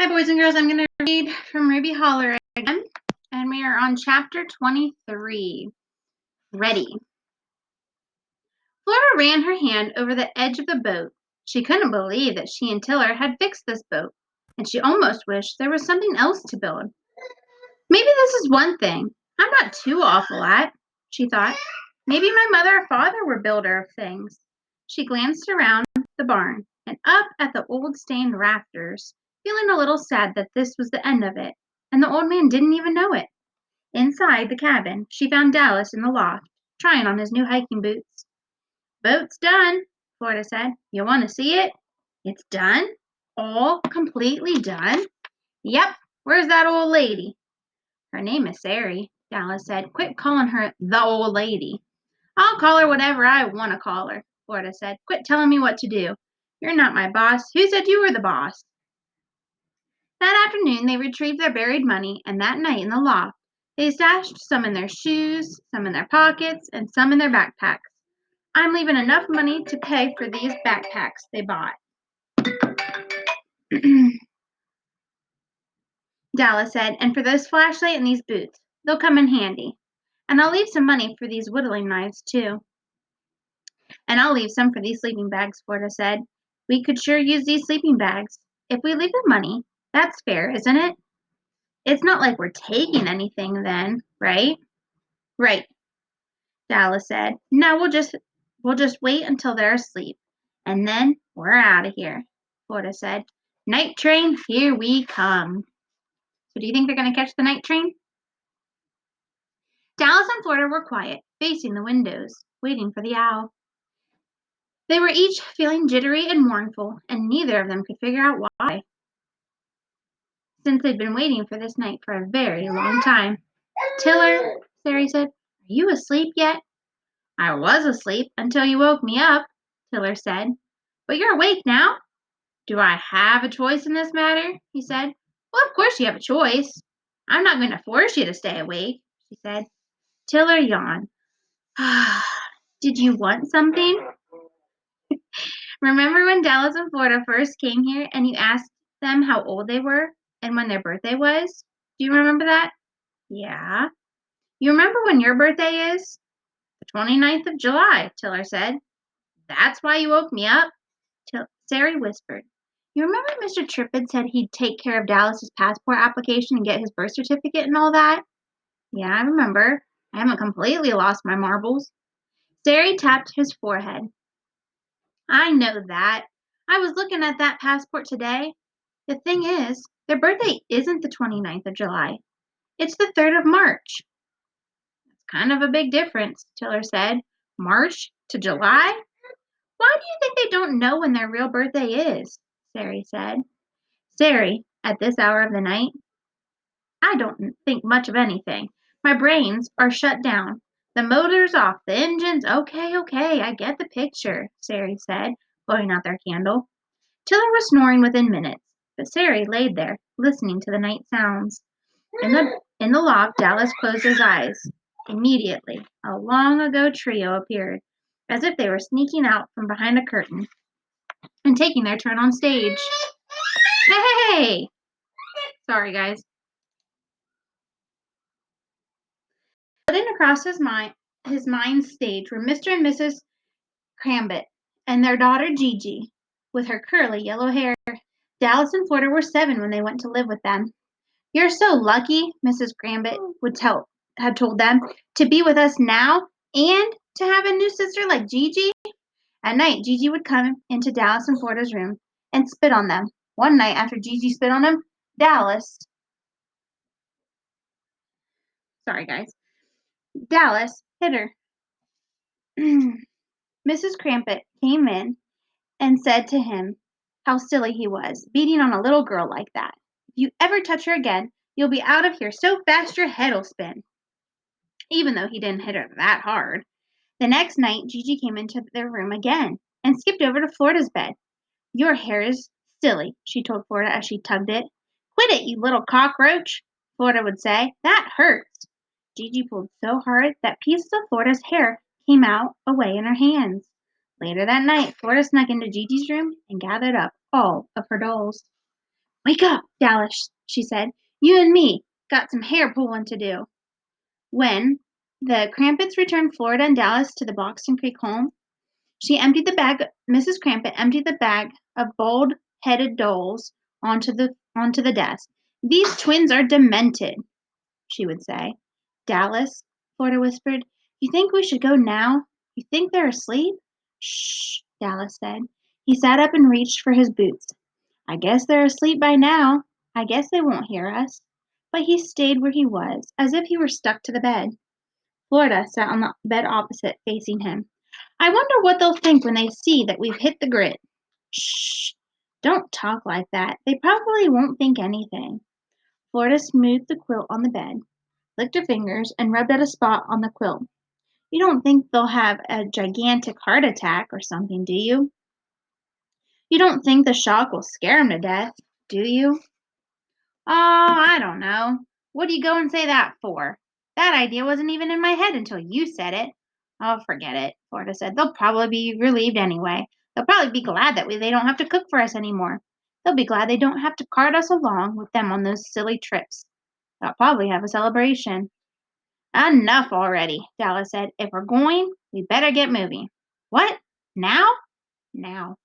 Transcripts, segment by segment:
Hi, boys and girls. I'm going to read from Ruby Holler again, and we are on chapter 23. Ready. Flora ran her hand over the edge of the boat. She couldn't believe that she and Tiller had fixed this boat, and she almost wished there was something else to build. Maybe this is one thing I'm not too awful at, she thought. Maybe my mother or father were builder of things. She glanced around the barn and up at the old stained rafters, feeling a little sad that this was the end of it, and the old man didn't even know it. Inside the cabin, she found Dallas in the loft, trying on his new hiking boots. Boat's done, Florida said. You want to see it? It's done? All completely done? Yep. Where's that old lady? Her name is Sari, Dallas said. Quit calling her the old lady. I'll call her whatever I want to call her, Florida said. Quit telling me what to do. You're not my boss. Who said you were the boss? That afternoon they retrieved their buried money, and that night in the loft they stashed some in their shoes, some in their pockets, and some in their backpacks. I'm leaving enough money to pay for these backpacks they bought. Dallas said, and for this flashlight and these boots. They'll come in handy. And I'll leave some money for these whittling knives, too. And I'll leave some for these sleeping bags, Florida said. We could sure use these sleeping bags. If we leave the money, that's fair, isn't it? It's not like we're taking anything then, right? Right, Dallas said. Now we'll just wait until they're asleep. And then we're out of here, Florida said. Night train, here we come. So do you think they're going to catch the night train? Dallas and Florida were quiet, facing the windows, waiting for the owl. They were each feeling jittery and mournful, and neither of them could figure out why, since they'd been waiting for this night for a very long time. Tiller, Sari said, are you asleep yet? I was asleep until you woke me up, Tiller said. But you're awake now. Do I have a choice in this matter? He said. Well, of course you have a choice. I'm not going to force you to stay awake, she said. Tiller yawned. Did you want something? Remember when Dallas and Florida first came here and you asked them how old they were and when their birthday was? Do you remember that? Yeah. You remember when your birthday is? The 29th of July, Tiller said. That's why you woke me up? Sari whispered. You remember Mr. Trippett said he'd take care of Dallas's passport application and get his birth certificate and all that? Yeah, I remember. I haven't completely lost my marbles. Sari tapped his forehead. I know that. I was looking at that passport today. The thing is, their birthday isn't the 29th of July. It's the 3rd of March. It's kind of a big difference, Tiller said. March to July? Why do you think they don't know when their real birthday is? Sari said. Sari, at this hour of the night? I don't think much of anything. My brains are shut down. The motor's off. The engine's okay, I get the picture, Sari said, blowing out their candle. Tiller was snoring within minutes, but Sari laid there, listening to the night sounds. In the loft, Dallas closed his eyes. Immediately, a long-ago trio appeared, as if they were sneaking out from behind a curtain and taking their turn on stage. Hey! Sorry, guys. Floating across his mind's stage were Mr. and Mrs. Crambit and their daughter Gigi, with her curly yellow hair. Dallas and Florida were 7 when they went to live with them. You're so lucky, Mrs. Crambit had told them, to be with us now and to have a new sister like Gigi. At night, Gigi would come into Dallas and Florida's room and spit on them. One night after Gigi spit on him, Dallas hit her. Mrs. Crampit came in and said to him how silly he was, beating on a little girl like that. If you ever touch her again, you'll be out of here so fast your head'll spin. Even though he didn't hit her that hard. The next night, Gigi came into their room again and skipped over to Florida's bed. Your hair is silly, she told Florida as she tugged it. Quit it, you little cockroach, Florida would say. That hurts. Gigi pulled so hard that pieces of Florida's hair came out away in her hands. Later that night, Florida snuck into Gigi's room and gathered up all of her dolls. Wake up, Dallas, she said. You and me got some hair pulling to do. When the Crampets returned Florida and Dallas to the Boxton Creek home, Mrs. Crampet emptied the bag of bald-headed dolls onto the desk. These twins are demented, she would say. Dallas, Florida whispered, you think we should go now? You think they're asleep? Shh, Dallas said. He sat up and reached for his boots. I guess they're asleep by now. I guess they won't hear us. But he stayed where he was, as if he were stuck to the bed. Florida sat on the bed opposite, facing him. I wonder what they'll think when they see that we've hit the grid. Shh! Don't talk like that. They probably won't think anything. Florida smoothed the quilt on the bed, licked her fingers, and rubbed at a spot on the quilt. You don't think they'll have a gigantic heart attack or something, do you? You don't think the shock will scare 'em to death, do you? Oh, I don't know. What do you go and say that for? That idea wasn't even in my head until you said it. Oh, forget it, Florida said. They'll probably be relieved anyway. They'll probably be glad that they don't have to cook for us anymore. They'll be glad they don't have to cart us along with them on those silly trips. They'll probably have a celebration. Enough already, Dallas said. If we're going, we better get moving. What? Now? Now.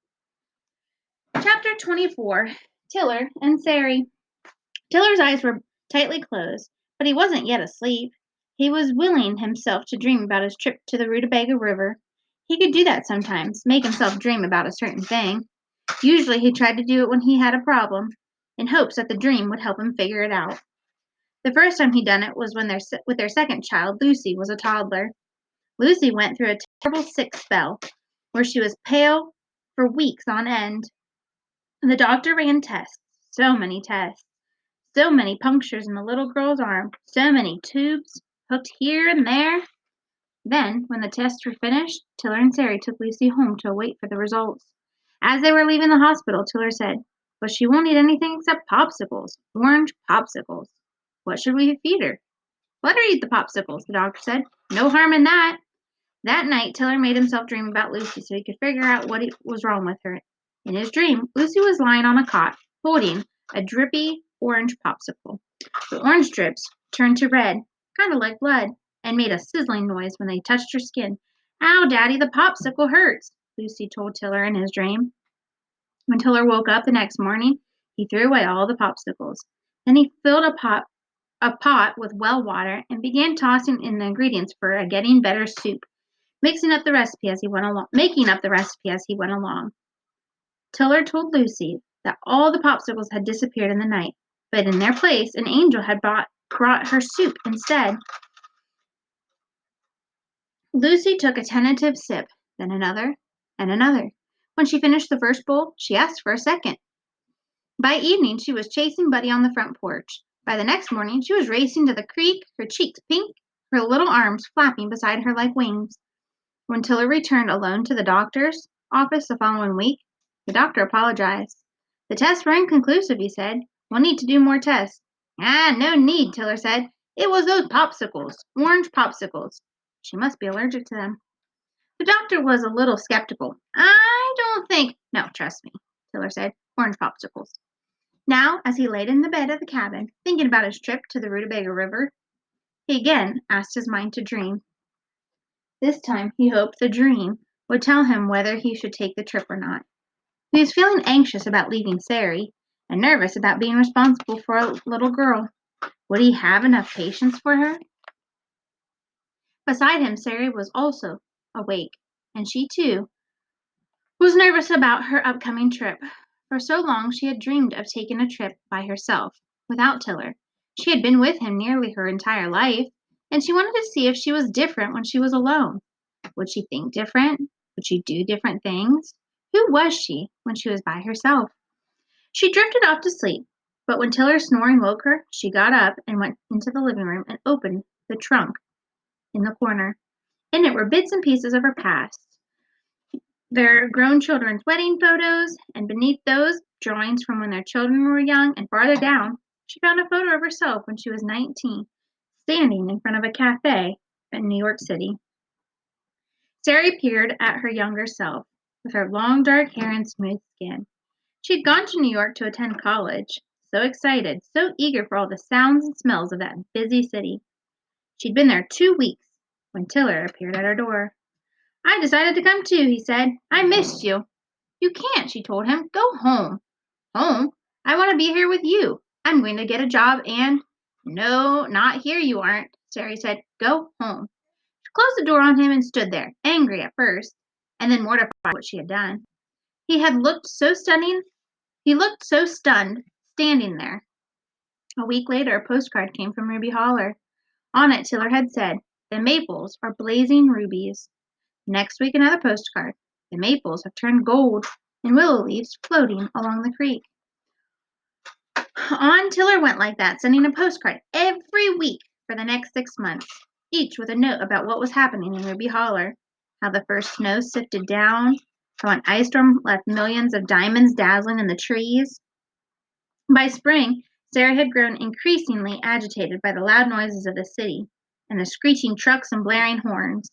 Chapter 24. Tiller and Sari. Tiller's eyes were tightly closed, but he wasn't yet asleep. He was willing himself to dream about his trip to the Rutabaga River. He could do that sometimes, make himself dream about a certain thing. Usually he tried to do it when he had a problem, in hopes that the dream would help him figure it out. The first time he done it was with their second child, Lucy, was a toddler. Lucy went through a terrible sick spell, where she was pale for weeks on end. And the doctor ran tests, so many tests. So many punctures in the little girl's arm, so many tubes, hooked here and there. Then, when the tests were finished, Tiller and Sari took Lucy home to wait for the results. As they were leaving the hospital, Tiller said, but she won't eat anything except popsicles, orange popsicles. What should we feed her? Let her eat the popsicles, the doctor said. No harm in that. That night, Tiller made himself dream about Lucy so he could figure out what was wrong with her. In his dream, Lucy was lying on a cot, holding a drippy orange popsicle. The orange drips turned to red, kind of like blood, and made a sizzling noise when they touched her skin. Ow, Daddy, the popsicle hurts, Lucy told Tiller in his dream. When Tiller woke up the next morning, he threw away all the popsicles. Then he filled a pot with well water and began tossing in the ingredients for a getting better soup, making up the recipe as he went along. Tiller told Lucy that all the popsicles had disappeared in the night, but in their place an angel had brought her soup instead. Lucy took a tentative sip, then another, and another. When she finished the first bowl, she asked for a second. By evening, she was chasing Buddy on the front porch. By the next morning, she was racing to the creek, her cheeks pink, her little arms flapping beside her like wings. When Tiller returned alone to the doctor's office the following week, the doctor apologized. The tests were inconclusive, he said. We'll need to do more tests. No need, Tiller said. It was those popsicles, orange popsicles. She must be allergic to them. The doctor was a little skeptical. I don't think. No, trust me, Tiller said. Orange popsicles. Now, as he laid in the bed of the cabin, thinking about his trip to the Rutabaga River, he again asked his mind to dream. This time he hoped the dream would tell him whether he should take the trip or not. He was feeling anxious about leaving Sari and nervous about being responsible for a little girl. Would he have enough patience for her? Beside him, Sari was also awake, and she, too, was nervous about her upcoming trip. For so long she had dreamed of taking a trip by herself, without Tiller. She had been with him nearly her entire life, and she wanted to see if she was different when she was alone. Would she think different? Would she do different things? Who was she when she was by herself? She drifted off to sleep, but when Tiller's snoring woke her, she got up and went into the living room and opened the trunk in the corner. In it were bits and pieces of her past. Their grown children's wedding photos, and beneath those, drawings from when their children were young, and farther down, she found a photo of herself when she was 19, standing in front of a cafe in New York City. Sari peered at her younger self, with her long dark hair and smooth skin. She had gone to New York to attend college. so excited, so eager for all the sounds and smells of that busy city. She'd been there 2 weeks when Tiller appeared at her door. "I decided to come too," he said. "I missed you." "You can't," she told him. "Go home." "Home? I want to be here with you. I'm going to get a job and—" "No, not here you aren't," Sari said. "Go home." She closed the door on him and stood there, angry at first, and then mortified at what she had done. He looked so stunned, standing there. A week later, a postcard came from Ruby Holler. On it, Tiller had said, "The maples are blazing rubies." Next week, another postcard. "The maples have turned gold, and willow leaves floating along the creek." On Tiller went like that, sending a postcard every week for the next 6 months, each with a note about what was happening in Ruby Holler, how the first snow sifted down, how an ice storm left millions of diamonds dazzling in the trees. By spring, Sarah had grown increasingly agitated by the loud noises of the city, and the screeching trucks and blaring horns,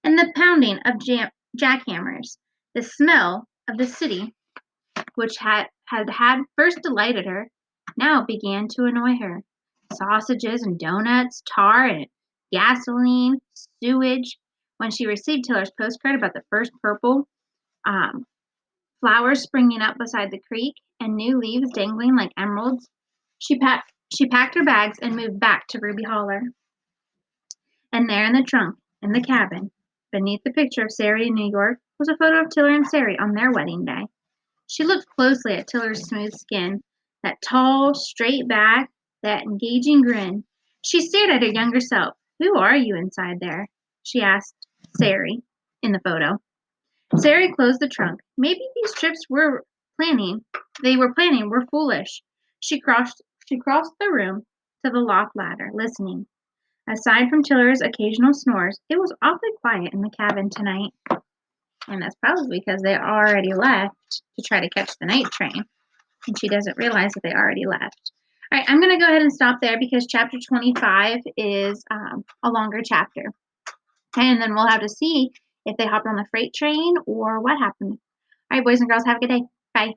and the pounding of jackhammers. The smell of the city, which had first delighted her, now began to annoy her. Sausages and donuts, tar and gasoline, sewage. When she received Tiller's postcard about the first purple um, flowers springing up beside the creek and new leaves dangling like emeralds, she packed her bags and moved back to Ruby Holler. And there in the trunk, in the cabin, beneath the picture of Sari in New York, was a photo of Tiller and Sari on their wedding day. She looked closely at Tiller's smooth skin, that tall, straight back, that engaging grin. She stared at her younger self. "Who are you inside there?" she asked Sari in the photo. Sari closed the trunk. Maybe these trips they were planning were foolish. She crossed the room to the loft ladder, listening. Aside from Tiller's occasional snores, it was awfully quiet in the cabin tonight. And that's probably because they already left to try to catch the night train. And she doesn't realize that they already left. All right, I'm going to go ahead and stop there because chapter 25 is a longer chapter. And then we'll have to see if they hopped on the freight train or what happened. All right, boys and girls, have a good day. Bye.